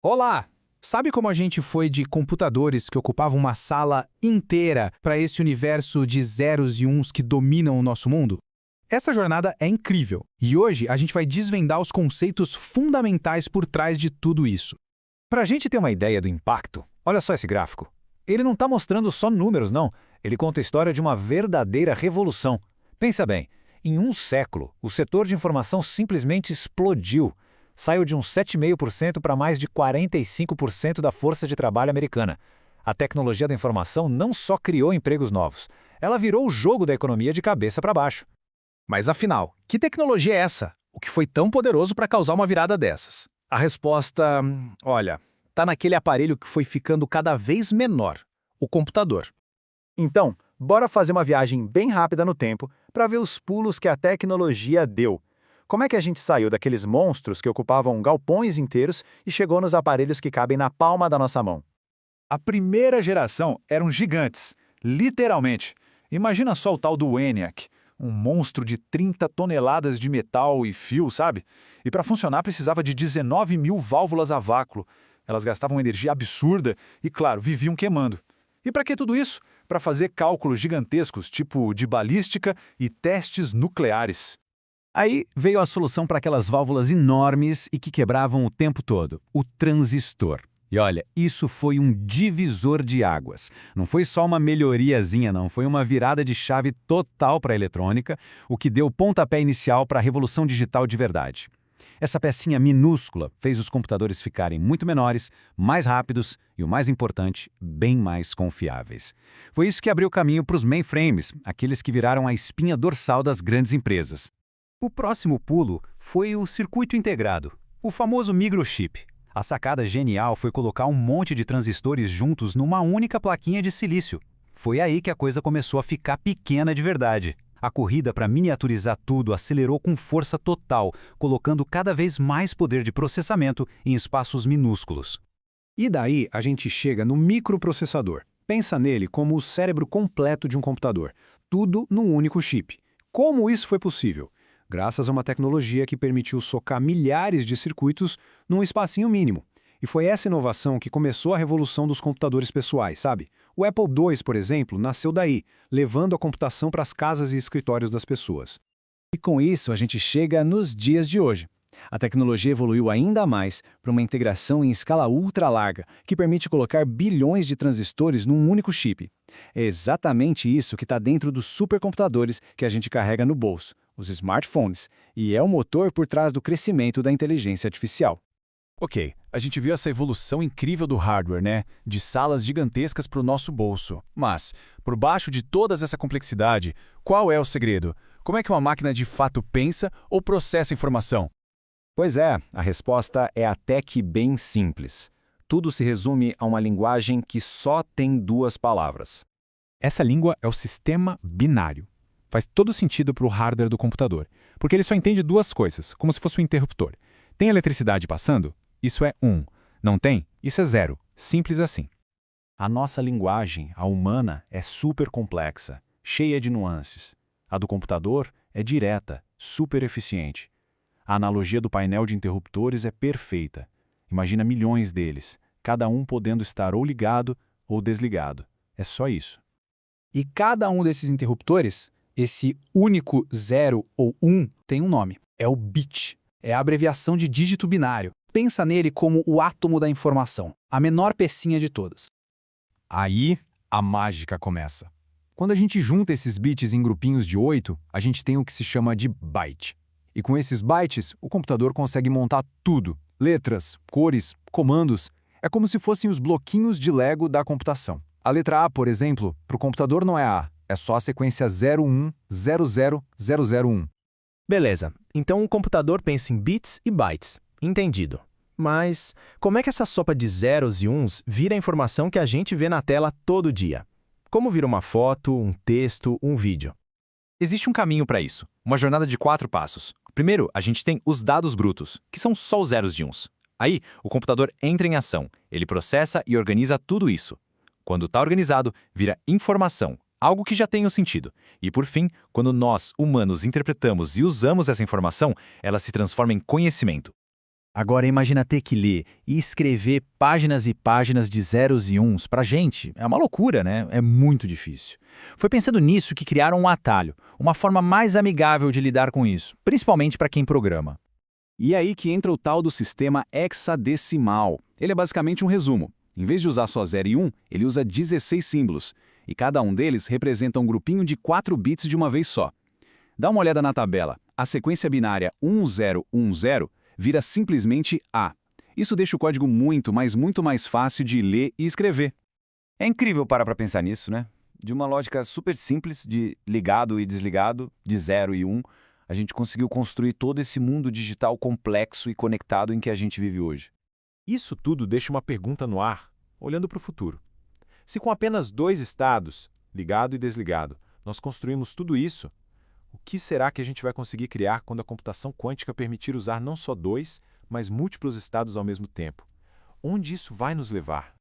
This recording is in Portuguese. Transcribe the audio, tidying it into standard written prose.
Olá! Sabe como a gente foi de computadores que ocupavam uma sala inteira para esse universo de zeros e uns que dominam o nosso mundo? Essa jornada é incrível e hoje a gente vai desvendar os conceitos fundamentais por trás de tudo isso. Para a gente ter uma ideia do impacto, olha só esse gráfico. Ele não está mostrando só números, não. Ele conta a história de uma verdadeira revolução. Pensa bem, em um século, o setor de informação simplesmente explodiu. Saiu de uns 7,5% para mais de 45% da força de trabalho americana. A tecnologia da informação não só criou empregos novos, ela virou o jogo da economia de cabeça para baixo. Mas afinal, que tecnologia é essa? O que foi tão poderoso para causar uma virada dessas? A resposta, olha, tá naquele aparelho que foi ficando cada vez menor, o computador. Então, bora fazer uma viagem bem rápida no tempo para ver os pulos que a tecnologia deu. Como é que a gente saiu daqueles monstros que ocupavam galpões inteiros e chegou nos aparelhos que cabem na palma da nossa mão? A primeira geração eram gigantes, literalmente. Imagina só o tal do ENIAC, um monstro de 30 toneladas de metal e fio, sabe? E para funcionar precisava de 19 mil válvulas a vácuo. Elas gastavam energia absurda e, claro, viviam queimando. E para que tudo isso? Para fazer cálculos gigantescos, tipo de balística e testes nucleares. Aí veio a solução para aquelas válvulas enormes e que quebravam o tempo todo, o transistor. E olha, isso foi um divisor de águas. Não foi só uma melhoriazinha, não. Foi uma virada de chave total para a eletrônica, o que deu o pontapé inicial para a revolução digital de verdade. Essa pecinha minúscula fez os computadores ficarem muito menores, mais rápidos e, o mais importante, bem mais confiáveis. Foi isso que abriu o caminho para os mainframes, aqueles que viraram a espinha dorsal das grandes empresas. O próximo pulo foi o circuito integrado, o famoso microchip. A sacada genial foi colocar um monte de transistores juntos numa única plaquinha de silício. Foi aí que a coisa começou a ficar pequena de verdade. A corrida para miniaturizar tudo acelerou com força total, colocando cada vez mais poder de processamento em espaços minúsculos. E daí a gente chega no microprocessador. Pensa nele como o cérebro completo de um computador, tudo num único chip. Como isso foi possível? Graças a uma tecnologia que permitiu socar milhares de circuitos num espacinho mínimo. E foi essa inovação que começou a revolução dos computadores pessoais, sabe? O Apple II, por exemplo, nasceu daí, levando a computação para as casas e escritórios das pessoas. E com isso a gente chega nos dias de hoje. A tecnologia evoluiu ainda mais para uma integração em escala ultra larga, que permite colocar bilhões de transistores num único chip. É exatamente isso que está dentro dos supercomputadores que a gente carrega no bolso, os smartphones, e é o motor por trás do crescimento da inteligência artificial. Ok, a gente viu essa evolução incrível do hardware, né? De salas gigantescas para o nosso bolso. Mas, por baixo de toda essa complexidade, qual é o segredo? Como é que uma máquina de fato pensa ou processa informação? Pois é, a resposta é até que bem simples. Tudo se resume a uma linguagem que só tem duas palavras. Essa língua é o sistema binário. Faz todo sentido para o hardware do computador, porque ele só entende duas coisas, como se fosse um interruptor. Tem eletricidade passando? Isso é 1. Não tem? Isso é 0. Simples assim. A nossa linguagem, a humana, é super complexa, cheia de nuances. A do computador é direta, super eficiente. A analogia do painel de interruptores é perfeita. Imagina milhões deles, cada um podendo estar ou ligado ou desligado. É só isso. E cada um desses interruptores, esse único 0 ou 1, tem um nome. É o bit. É a abreviação de dígito binário. Pensa nele como o átomo da informação, a menor pecinha de todas. Aí, a mágica começa. Quando a gente junta esses bits em grupinhos de 8, a gente tem o que se chama de byte. E com esses bytes, o computador consegue montar tudo. Letras, cores, comandos. É como se fossem os bloquinhos de Lego da computação. A letra A, por exemplo, para o computador não é A, é só a sequência 0100001. Beleza, então o computador pensa em bits e bytes. Entendido. Mas como é que essa sopa de zeros e uns vira a informação que a gente vê na tela todo dia? Como vira uma foto, um texto, um vídeo? Existe um caminho para isso, uma jornada de 4 passos. Primeiro, a gente tem os dados brutos, que são só os zeros e uns. Aí, o computador entra em ação, ele processa e organiza tudo isso. Quando está organizado, vira informação, algo que já tem um sentido. E por fim, quando nós, humanos, interpretamos e usamos essa informação, ela se transforma em conhecimento. Agora imagina ter que ler e escrever páginas e páginas de zeros e uns. Pra gente, é uma loucura, né? É muito difícil. Foi pensando nisso que criaram um atalho, uma forma mais amigável de lidar com isso, principalmente para quem programa. E é aí que entra o tal do sistema hexadecimal. Ele é basicamente um resumo. Em vez de usar só 0 e 1, ele usa 16 símbolos, e cada um deles representa um grupinho de 4 bits de uma vez só. Dá uma olhada na tabela. A sequência binária 1010 vira simplesmente A. Isso deixa o código muito mais fácil de ler e escrever. É incrível parar para pensar nisso, né? De uma lógica super simples de ligado e desligado, de 0 e 1, a gente conseguiu construir todo esse mundo digital complexo e conectado em que a gente vive hoje. Isso tudo deixa uma pergunta no ar, olhando para o futuro. Se com apenas 2 estados, ligado e desligado, nós construímos tudo isso, o que será que a gente vai conseguir criar quando a computação quântica permitir usar não só 2, mas múltiplos estados ao mesmo tempo? Onde isso vai nos levar?